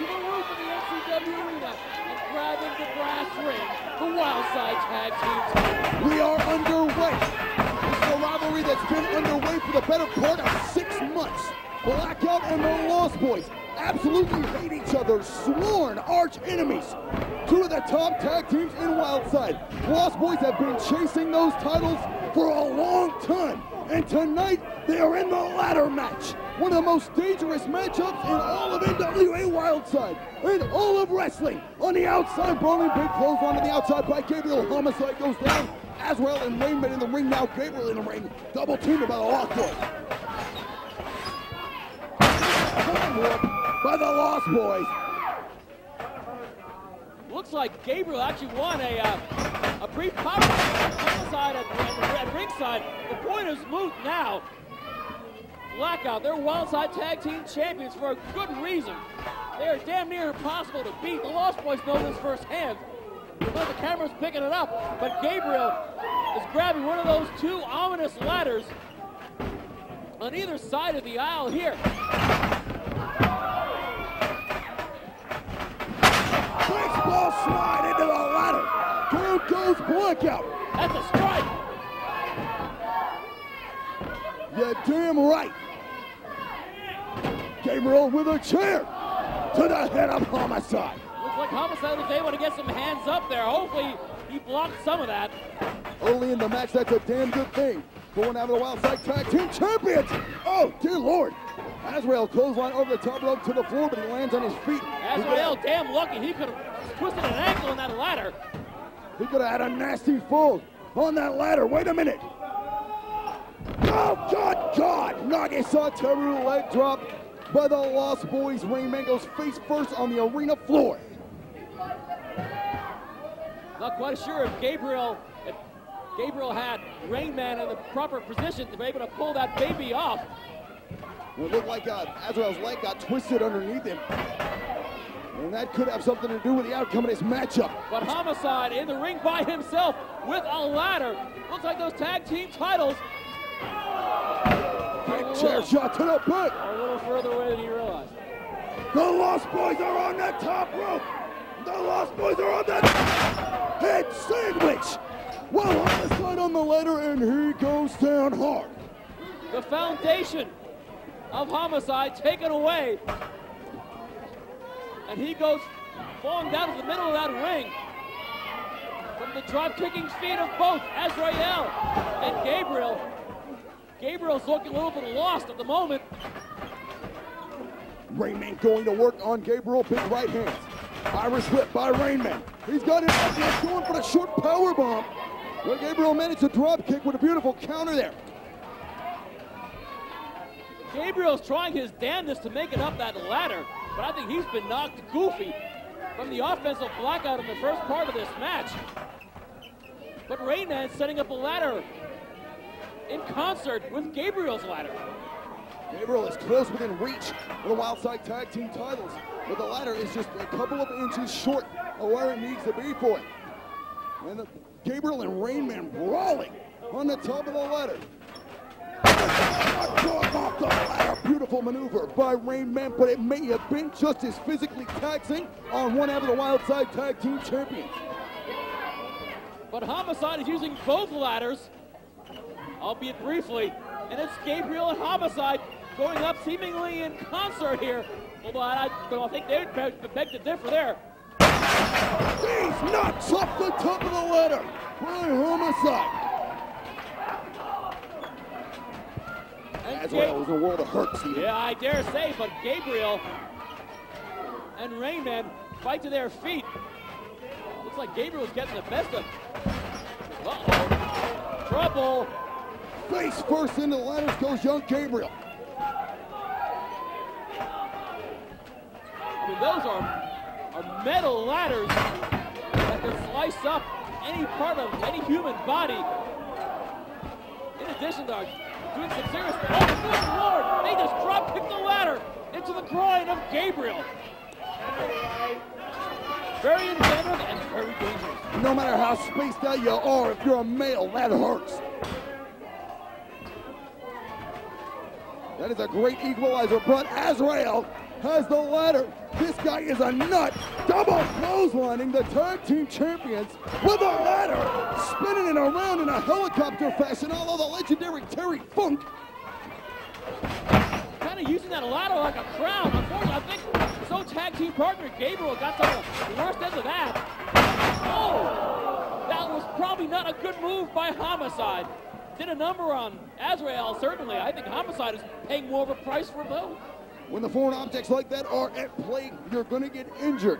to the roof of the NCW arena and grabbing the brass ring, the Wildside Tag Team title. We are underway. This is a rivalry that's been underway for the better part of 6 months. Blackout and the Lost Boys absolutely hate each other, sworn arch enemies. 2 of the top tag teams in Wildside. Lost Boys have been chasing those titles for a long time. And tonight, they are in the ladder match. One of the most dangerous matchups in all of NWA Wildside. And all of wrestling. On the outside, brawling big clothesline on the outside by Gabriel. Homicide goes down. Azrael and Rainman in the ring now. Gabriel in the ring. Double teamed by the Lost Boys. By the Lost Boys. Looks like Gabriel actually won a brief power Homicide at ringside. The point is moot now. Blackout, they're Wildside Tag Team Champions for a good reason. They are damn near impossible to beat. The Lost Boys know this firsthand. Because the camera's picking it up, but Gabriel is grabbing one of those 2 ominous ladders on either side of the aisle here. Baseball slide into the ladder. Down goes Blackout. That's a strike. You're damn right. Gabriel with a chair to the head of Homicide. Looks like Homicide was able to get some hands up there. Hopefully he blocked some of that. Early in the match, that's a damn good thing. Going out of the Wildside Tag Team Champions. Oh, dear Lord. Azrael clothesline over the top rope to the floor, but he lands on his feet. Azrael, damn lucky. He could have twisted an ankle on that ladder. He could have had a nasty fall on that ladder. Wait a minute. Oh, God. Nagasaki leg drop by the Lost Boys. Rainman goes face first on the arena floor. Not quite sure if Gabriel had Rainman in the proper position to be able to pull that baby off. It looked like Azrael's leg got twisted underneath him. And that could have something to do with the outcome of this matchup. But Homicide in the ring by himself with a ladder. Looks like those tag team titles Big chair shot to the back. are a little further away than you realize. The Lost Boys are on the top rope. The Lost Boys are on the head sandwich. Well, Homicide on the ladder, and he goes down hard. The foundation of Homicide taken away. And he goes falling down to the middle of that ring. From the drop-kicking feet of both Azrael and Gabriel. Gabriel's looking a little bit lost at the moment. Rainman going to work on Gabriel, big right hands. Irish whip by Rainman. He's got him up there, going for a short power bomb. Well, Gabriel managed a drop kick with a beautiful counter there. Gabriel's trying his damnedest to make it up that ladder, but I think he's been knocked goofy from the offensive Blackout in the first part of this match. But Rainman's setting up a ladder in concert with Gabriel's ladder. Gabriel is close within reach of the Wildside Tag Team titles, but the ladder is just a couple of inches short of where it needs to be for it. And Gabriel and Rainman brawling on the top of the ladder. Off the ladder. Beautiful maneuver by Rainman, but it may have been just as physically taxing on one half of the Wildside Tag Team Champions. But Homicide is using both ladders, albeit briefly, and it's Gabriel and Homicide going up seemingly in concert here. Although I think they would beg to differ there. These nuts off the top of the ladder by Homicide. Azrael was a world of hurt, Stephen. Yeah, I dare say, but Gabriel and Rainman fight to their feet. Looks like Gabriel's getting the best of. Uh-oh. Trouble. Face first into the ladders goes young Gabriel. I mean, those are metal ladders that can slice up any part of any human body. In addition to doing some serious, oh good Lord, they just drop kicked the ladder into the groin of Gabriel. Very inventive and very dangerous. No matter how spaced out you are, if you're a male, that hurts. That is a great equalizer, but Azrael has the ladder. This guy is a nut. Double clotheslining the tag team champions with a ladder, spinning it around in a helicopter fashion, all of the legendary Terry Funk. Kind of using that ladder like a crown. Unfortunately, I think his own tag team partner Gabriel got some of the worst ends of that. Oh, that was probably not a good move by Homicide. Did a number on Azrael, certainly. I think Homicide is paying more of a price for both. When the foreign objects like that are at play, you're going to get injured.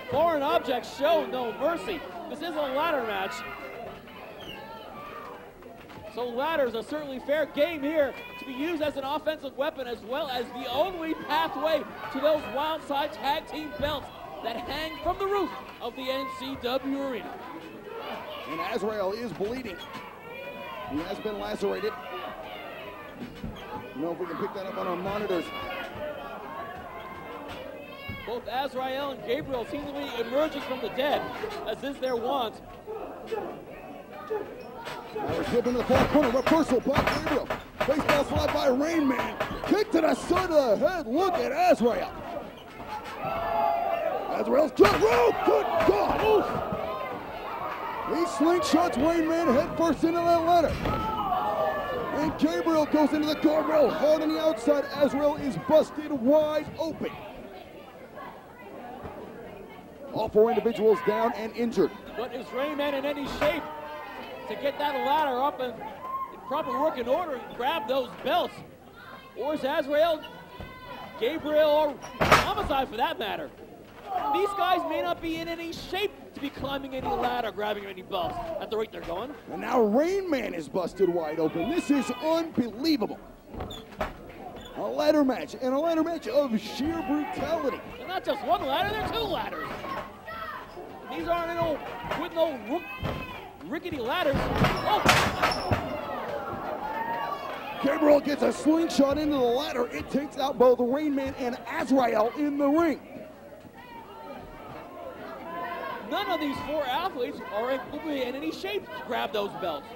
Foreign objects show no mercy. This is a ladder match. So ladders are certainly fair game here to be used as an offensive weapon, as well as the only pathway to those Wildside tag team belts that hang from the roof of the NCW arena. And Azrael is bleeding. He has been lacerated. I don't know if we can pick that up on our monitors. Both Azrael and Gabriel seem to be emerging from the dead, as is their wont. Now we're slipping to the far corner. Reversal by Gabriel. Baseball slide by Rainman. Kick to the side of the head. Look at Azrael. Azrael's good rope. Good God. Oof. He slingshots Rainman head first into that ladder. And Gabriel goes into the guardrail hard on the outside. Azrael is busted wide open. All four individuals down and injured. But is Rainman in any shape to get that ladder up and in proper working order and grab those belts? Or is Azrael, Gabriel, or Homicide for that matter? These guys may not be in any shape to be climbing any ladder, grabbing any belts at the rate they're going. And now Rainman is busted wide open. This is unbelievable. A ladder match, and a ladder match of sheer brutality. And not just one ladder, they're two ladders. These aren't with no rickety ladders. Oh. Gabriel gets a slingshot into the ladder. It takes out both Rainman and Azrael in the ring. None of these four athletes are in any shape to grab those belts.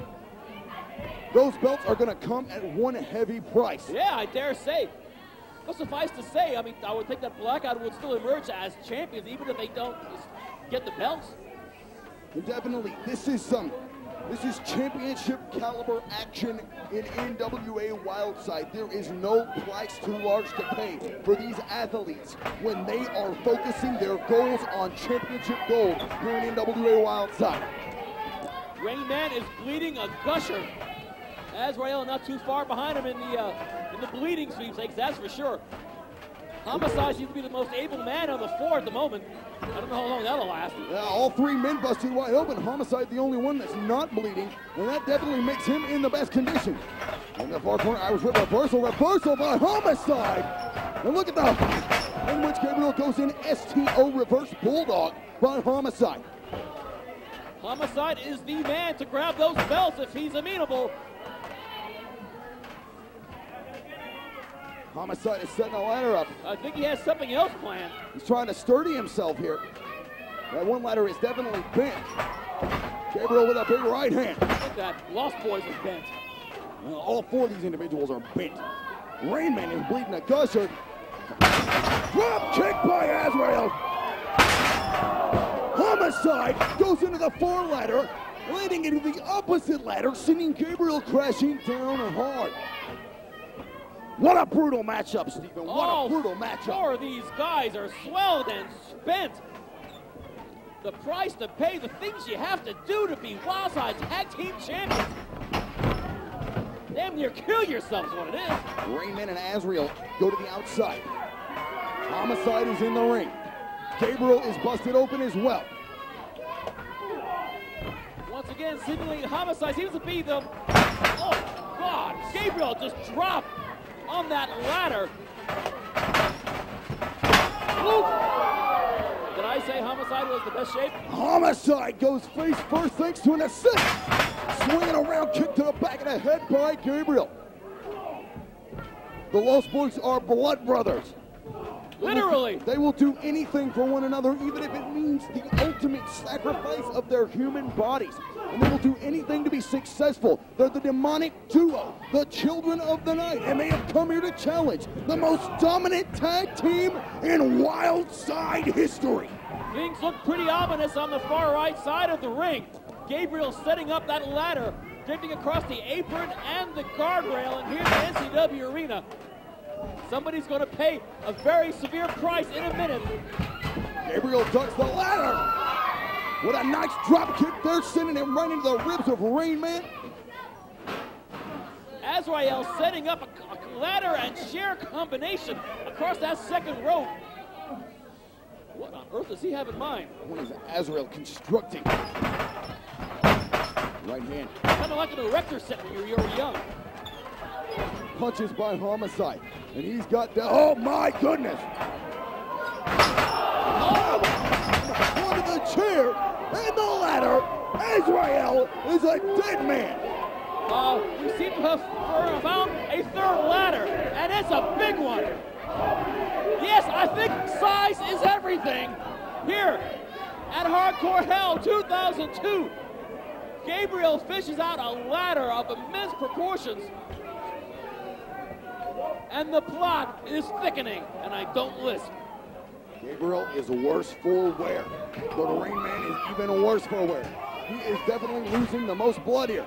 Those belts are going to come at one heavy price. Yeah, I dare say. But suffice to say, I mean, I would think that Blackout would still emerge as champions, even if they don't get the belts. And definitely, this is championship caliber action in NWA Wildside. There is no price too large to pay for these athletes when they are focusing their goals on championship gold here in NWA Wildside. Rainman is bleeding a gusher. Azrael not too far behind him in the bleeding sweepstakes, that's for sure. Homicide seems to be the most able man on the floor at the moment. I don't know how long that'll last. Yeah, all three men busted wide open. Homicide the only one that's not bleeding, and that definitely makes him in the best condition. In the far corner, Irish whip reversal by Homicide. And look at the, in which Gabriel goes in STO reverse bulldog by Homicide. Homicide is the man to grab those belts if he's amenable. Homicide is setting a ladder up. I think he has something else planned. He's trying to sturdy himself here. That one ladder is definitely bent. Gabriel with a big right hand. I think that Lost Boys is bent. Well, all four of these individuals are bent. Rainman is bleeding a gusher. Drop kick by Azrael. Homicide goes into the four ladder, landing into the opposite ladder, sending Gabriel crashing down hard. What a brutal matchup, Stephen. What a brutal matchup. Four of these guys are swelled and spent. The price to pay, the things you have to do to be Wildside Tag Team Champions. Damn near kill yourselves, what it is. Rainman and Azrael go to the outside. Homicide is in the ring. Gabriel is busted open as well. Once again, seemingly Homicide seems to be the... Oh, God. Gabriel just dropped on that ladder. Ooh. Did I say Homicide was the best shape? Homicide goes face first thanks to an assist. Swinging around kick to the back of the head by Gabriel. The Lost Boys are blood brothers. Literally. They will do anything for one another, even if it means the ultimate sacrifice of their human bodies. And they will do anything to be successful. They're the demonic duo, the Children of the Night, and they have come here to challenge the most dominant tag team in Wildside history. Things look pretty ominous on the far right side of the ring. Gabriel setting up that ladder, drifting across the apron and the guardrail, and here's the NCW arena. Somebody's going to pay a very severe price in a minute. Gabriel ducks the ladder. With a nice drop kick there, sending him right into the ribs of Rainman. Azrael setting up a ladder and chair combination across that second rope. What on earth does he have in mind? What is Azrael constructing? Right hand. Kind of like an erector set when you were young. Punches by Homicide. And he's got the, oh my goodness. Oh! Onto the chair and the ladder. Azrael is a dead man. We seem to have found a third ladder, and it's a big one. Yes, I think size is everything. Here at Hardcore Hell 2002, Gabriel fishes out a ladder of immense proportions. And the plot is thickening, and I don't listen. Gabriel is worse for wear. The Rainman is even worse for wear. He is definitely losing the most blood here.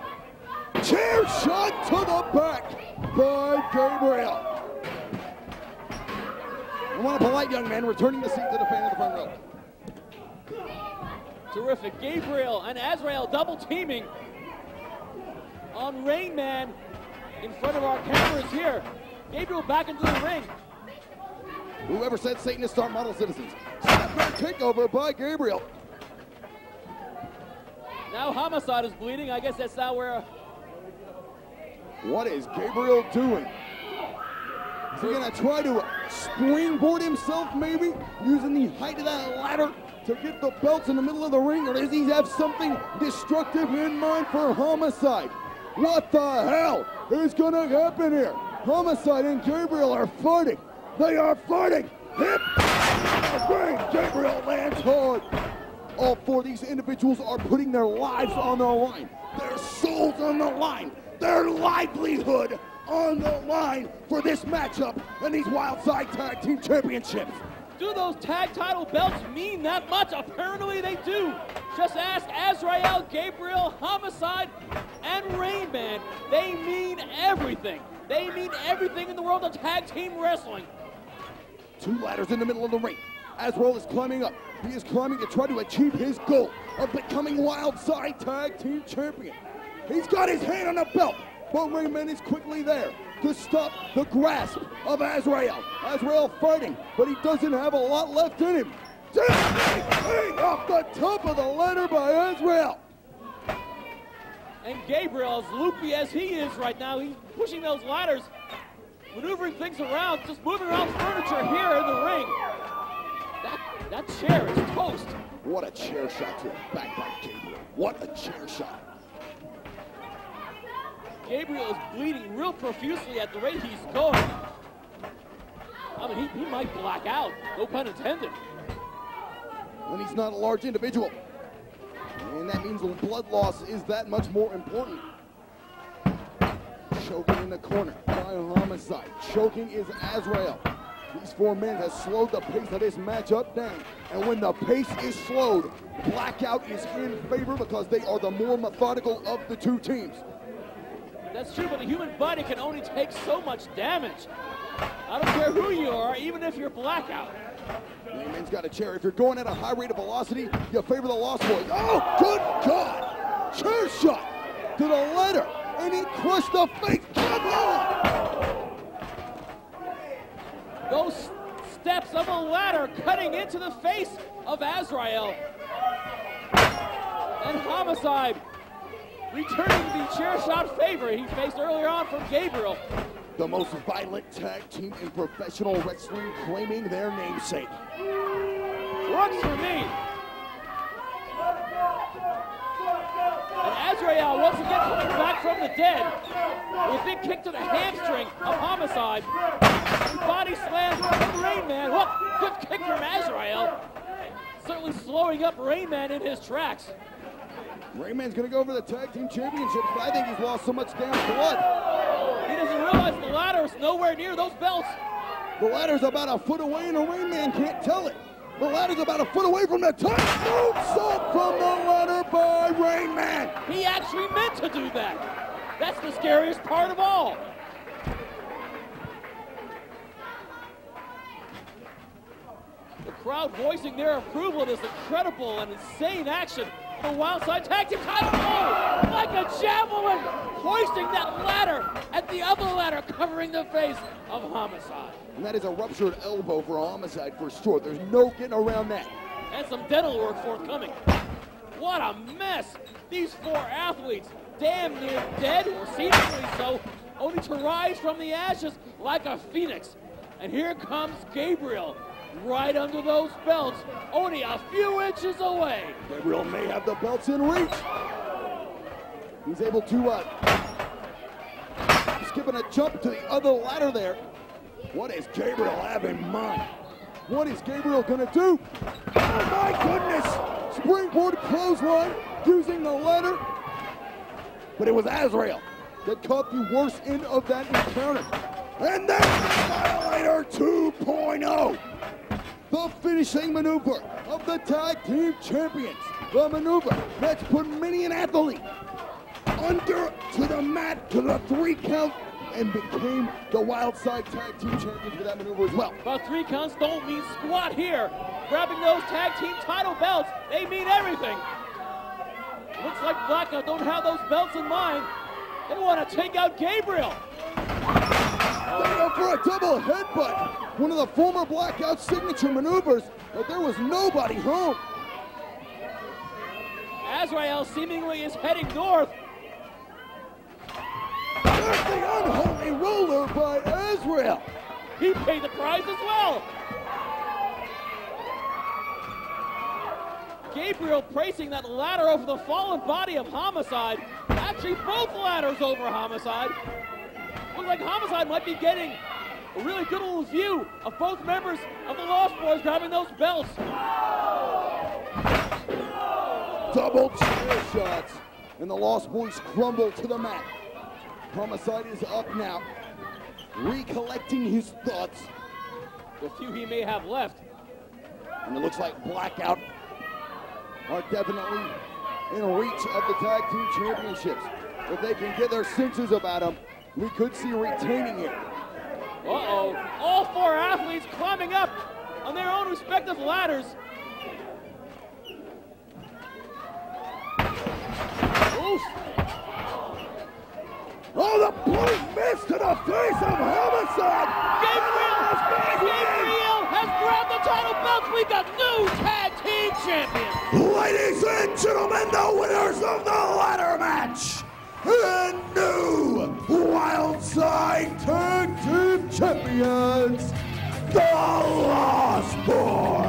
Chair shot to the back by Gabriel. And one polite young man returning the seat to the fan of the front row. Terrific. Gabriel and Azrael double teaming on Rainman in front of our cameras here. Gabriel back into the ring. Whoever said Satanists aren't model citizens. Snapback takeover by Gabriel. Now Homicide is bleeding. I guess that's not where... What is Gabriel doing? Is he gonna try to springboard himself maybe? Using the height of that ladder to get the belts in the middle of the ring? Or does he have something destructive in mind for Homicide? What the hell is gonna happen here? Homicide and Gabriel are fighting. They are fighting. Hip! Gabriel lands hard. All four of these individuals are putting their lives on the line. Their souls on the line. Their livelihood on the line for this matchup and these Wildside Tag Team Championships. Do those tag title belts mean that much? Apparently they do. Just ask Azrael, Gabriel, Homicide, and Rainman. They mean everything. They mean everything in the world of tag team wrestling. Two ladders in the middle of the ring. Azrael is climbing up. He is climbing to try to achieve his goal of becoming Wildside Tag Team Champion. He's got his hand on the belt, but Rainman is quickly there to stop the grasp of Azrael. Azrael fighting, but he doesn't have a lot left in him. Off the top of the ladder by Azrael. And Gabriel, as loopy as he is right now, he's pushing those ladders, maneuvering things around, just moving around furniture here in the ring. That chair is toast. What a chair shot to the back by Gabriel. What a chair shot. Gabriel is bleeding real profusely at the rate he's going. I mean, he might black out, no pun intended. When he's not a large individual. And that means blood loss is that much more important. Choking in the corner by Homicide. Choking is Azrael. These four men have slowed the pace of this matchup down. And when the pace is slowed, Blackout is in favor because they are the more methodical of the two teams. That's true, but the human body can only take so much damage. I don't care who you are, even if you're Blackout. Rainman's got a chair. If you're going at a high rate of velocity, you favor the Lost Boys. Oh, good God! Chair shot to the ladder, and he crushed the face. Come on! Those steps of a ladder cutting into the face of Azrael. And Homicide returning the chair shot favor he faced earlier on from Gabriel. The most violent tag team in professional wrestling claiming their namesake. Works for me. And Azrael once again coming back from the dead with a big kick to the hamstring of Homicide. And body slams from Rainman. Whoop, good kick from Azrael. Certainly slowing up Rainman in his tracks. Rainman's gonna go for the tag team championships, but I think he's lost so much damn blood. He doesn't realize the ladder's nowhere near those belts. The ladder's about a foot away and the Rainman can't tell it. The ladder's about a foot away from the top. Moonsault from the ladder by Rainman. He actually meant to do that. That's the scariest part of all. The crowd voicing their approval of this incredible and insane action. The Wildside Tag Team title, oh, like a javelin, hoisting that ladder and the other ladder covering the face of Homicide. And that is a ruptured elbow for Homicide for sure. There's no getting around that. And some dental work forthcoming. What a mess. These four athletes, damn near dead, or seemingly so, only to rise from the ashes like a phoenix. And here comes Gabriel, right under those belts, only a few inches away. Gabriel may have the belts in reach. He's able to skipping a jump to the other ladder there. What does Gabriel have in mind? What is Gabriel gonna do? Oh my goodness! Springboard clothesline using the ladder. But it was Azrael that caught the worst end of that encounter. And then Annihilator 2.0. The finishing maneuver of the tag team champions. The maneuver that's put many an athlete under to the mat to the 3 count and became the Wildside Tag Team Champions with that maneuver as well. But 3 counts don't mean squat here. Grabbing those tag team title belts, they mean everything. Looks like Blackout don't have those belts in mind. They want to take out Gabriel. They go for a double headbutt. One of the former Blackout signature maneuvers, but there was nobody home. Azrael seemingly is heading north. There's the unholy roller by Azrael. He paid the price as well. Gabriel placing that ladder over the fallen body of Homicide. Actually, both ladders over Homicide. Looks like Homicide might be getting a really good little view of both members of the Lost Boys grabbing those belts. Double chair shots, and the Lost Boys crumble to the mat. Homicide is up now, recollecting his thoughts. The few he may have left. And it looks like Blackout are definitely in reach of the tag team championships. If they can get their senses about them, we could see retaining it. Uh-oh, all 4 athletes climbing up on their own respective ladders. Oof. Oh, the blue mist to the face of Homicide! Gabriel has grabbed the title belts. We got new tag team champions. Ladies and gentlemen, the winners of the ladder match, the new Wildside Tag Team Champions, the Lost Boys.